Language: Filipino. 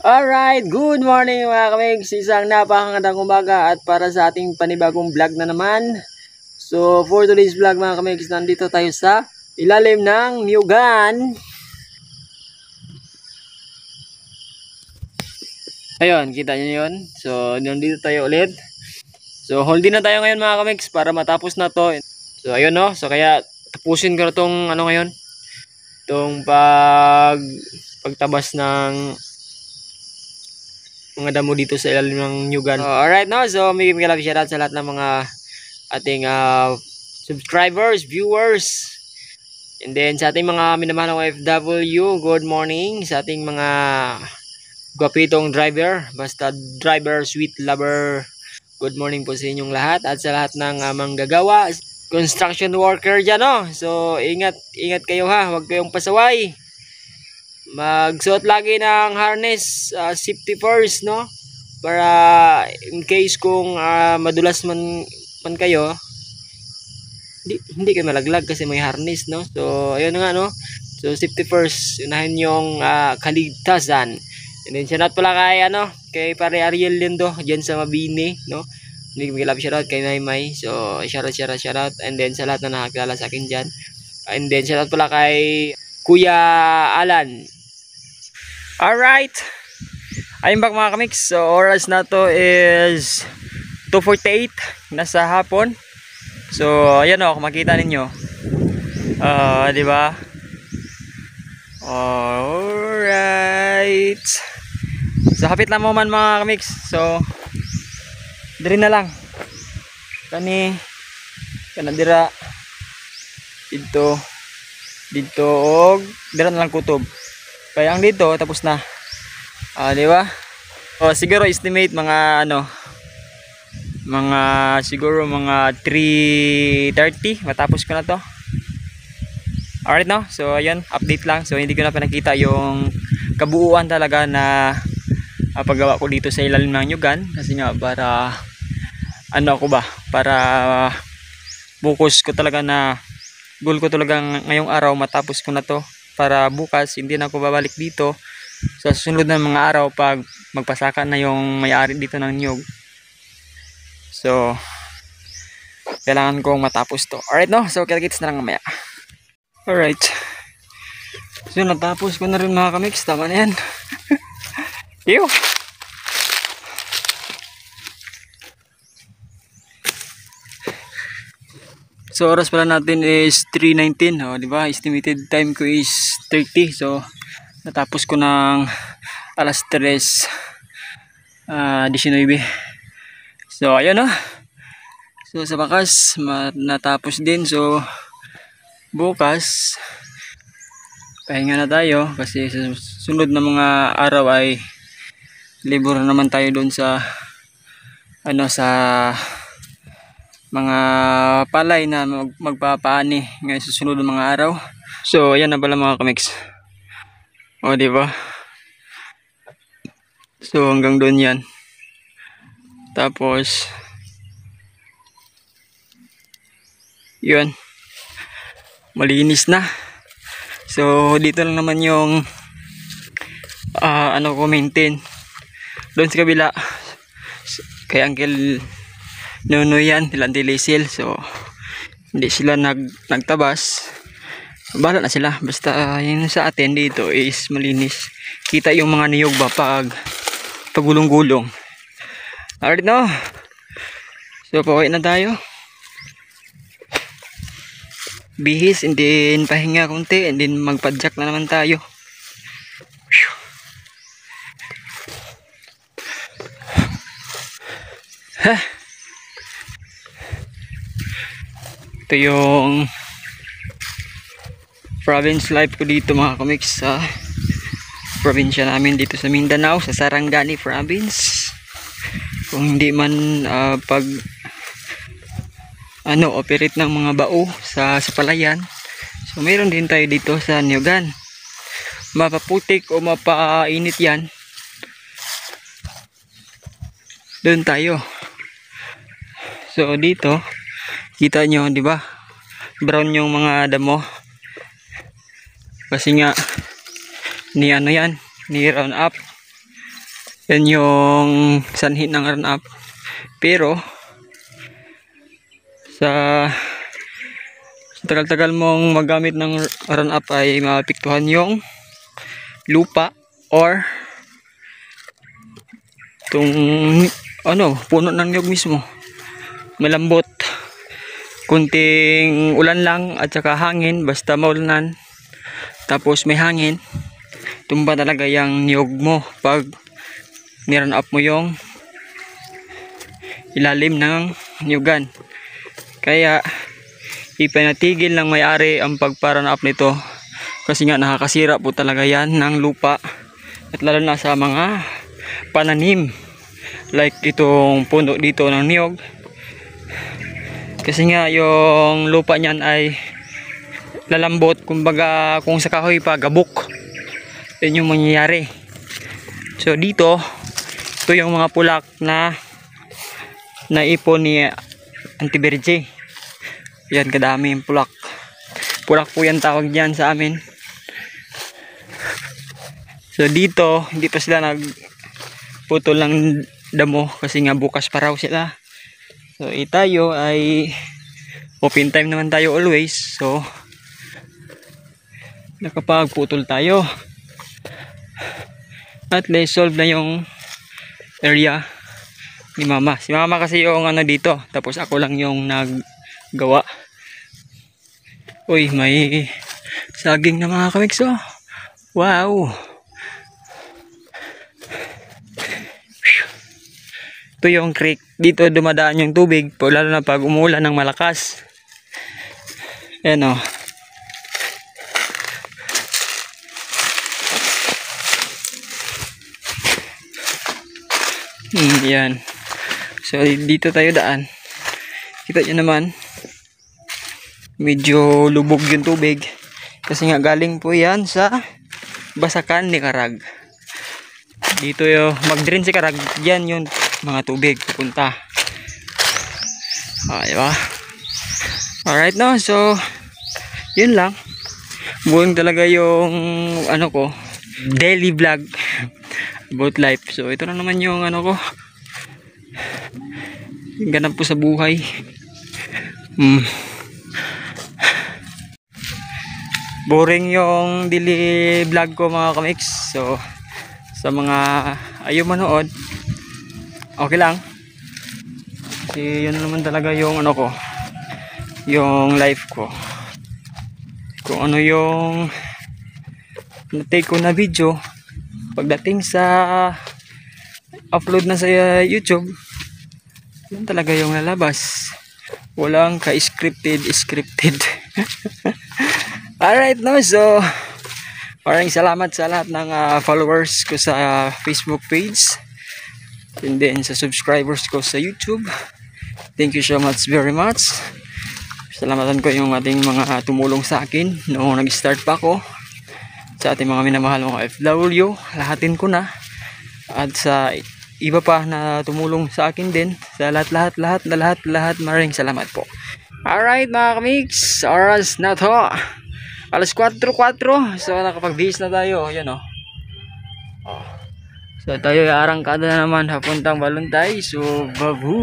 Alright, good morning mga kamigs. Isang napakagandang umaga at para sa ating panibagong vlog na naman. So for today's vlog mga kamigs, nandito tayo sa ilalim ng Nyugan. Ayun, kita nyo yun. So nandito tayo ulit. So holding na tayo ngayon mga kamigs para matapos na to. So ayun no, so kaya tapusin ko na tong ano ngayon. Itong pagtabas ng mga damo dito sa ilalim ng Nyugan. Alright no, so may love shoutout sa lahat ng mga ating subscribers, viewers, and then sa ating mga minamahal ng OFW, good morning. Sa ating mga gwapitong driver, basta driver, sweet lover, good morning po sa inyong lahat. At sa lahat ng manggagawa, construction worker dyan no, so ingat kayo ha, huwag kayong pasaway. Magsuot lagi ng harness, safety first no, para in case kung madulas man kayo, hindi kayo malaglag kasi may harness no. So ayun nga no, so safety first, unahin yung kaligtasan. And then shoutout pala kay pare Ariel Lindo diyan sa Mabini no, hindi love shoutout kay Maymay. So shoutout, and then sa lahat na nakakilala sa akin diyan, and then shoutout pala kay Kuya Alan. Alright, I'm back mga kamiks. So oras na to is 2:48, nasa hapon. So ayan o, kung makita ninyo, di ba? Alright, so hapit lang mo man mga kamiks. So diri na lang kanadira dito og dira na lang kutob. Kaya ang dito tapos na. Di ba? So siguro estimate mga siguro mga 3:30 matapos ko na to. Alright no? So ayun, update lang. So hindi ko na pinakita yung kabuuan talaga na paggawa ko dito sa ilalim ng Nyugan, kasi nga para para bukas ko talaga na goal ko talaga ngayong araw matapos ko na to, para bukas hindi na ako babalik dito sa susunod na mga araw pag magpasaka na yung may-ari dito ng nyug. So kailangan kong matapos to. Alright no, so kita-kits na lang mamaya. Alright, so natapos ko na rin mga kamiks. Tama na yan. Ew. So oras pala natin is 3:19, di ba? Estimated time ko is 30. So natapos ko ng alas 3:19. So ayun no. So sa bakas natapos din. So bukas pahinga na tayo kasi sa sunod na mga araw ay libur naman tayo doon sa sa mga palay na magpapaani ngayon sa susunod ng mga araw. So ayan na pala mga kamiks. Di ba? So hanggang doon 'yan. Tapos 'yun. Malinis na. So dito lang naman yung ko maintain. Doon sa kabila kay Uncle Nuno yan, Auntie Lizel. So hindi sila nagtabas. Bahala na sila. Basta yung sa atin dito is malinis. Kita yung mga niyog ba pagulong-gulong. Alright no. So pauwi na tayo. Bihis, and then pahinga konti, and then magpadjak na naman tayo. Ito yung province life ko dito mga kamiks, sa probinsya namin dito sa Mindanao, sa Sarangani province. Kung hindi man pag operate ng mga bao sa palayan, so mayroon din tayo dito sa Nyugan. Mapaputik o mapainit yan, doon tayo. So dito kita nyo, di ba, brown yung mga damo kasi nga ni round up. Yan yung sanhi ng run up. Pero sa tagal-tagal mong magamit ng run up ay maapektuhan yung lupa or itong puno ng niyog mismo. Malambot, kunting ulan lang at saka hangin, basta maulanan tapos may hangin, tumba talaga yung niyog mo pag ni-run up mo yung ilalim ng niyugan. Kaya ipinatigil ng may-ari ang pagpa-run up nito kasi nga nakakasira po talaga yan ng lupa at lalo na sa mga pananim like itong puno dito ng niyog, kasi nga yung lupa niyan ay lalambot, kumbaga kung sa kahoy pa gabok, yun yung mangyayari. So dito, ito yung mga pulak na naipon ni Auntie Berje. Yan, kadami yung pulak. Pulak po yan tawag dyan sa amin. So dito, hindi pa sila nagputol ng damo kasi nga bukas pa raw sila. So tayo ay open time naman tayo always. So nakapagputol tayo. At least solve na yung area ni mama. Si mama kasi yung dito, tapos ako lang yung naggawa. Uy, may saging na mga kamiks, oh. Wow. Ito yung creek, dito dumadaan yung tubig, lalo na pag umulan ng malakas. Ayan, oh. Yan. So dito tayo daan. Kita nyo naman, medyo lubog yung tubig kasi nga galing po yan sa basakan ni Karag. Dito yung mag-drain si Karag, yan yung mga tubig pupunta. Diba? Alright, no? So yun lang. Buong talaga yung ko, daily vlog about life. So ito na naman yung ko, yung ganap po sa buhay. Boring yung daily vlog ko mga kamiks. So sa mga ayaw manood, okay lang. Kasi yun naman talaga yung ko, yung life ko. Kung ano yung na-take ko na video, pagdating sa upload na sa YouTube, yun talaga yung lalabas. Walang ka-scripted. Alright, no? So maraming salamat sa lahat ng followers ko sa Facebook page, and then sa subscribers ko sa YouTube. Thank you so much, very much. Salamatan ko yung ating mga tumulong sa akin noong nag-start pa ako. Sa ating mga minamahal mga FW, lahatin ko na. At sa iba pa na tumulong sa akin din, sa lahat, maraming salamat po. Alright mga kamiks, oras na to, alas 4:04. So nakapag-bihis na tayo, yan o. So tayo ay arangkada na naman papuntang Baluntay. So babu.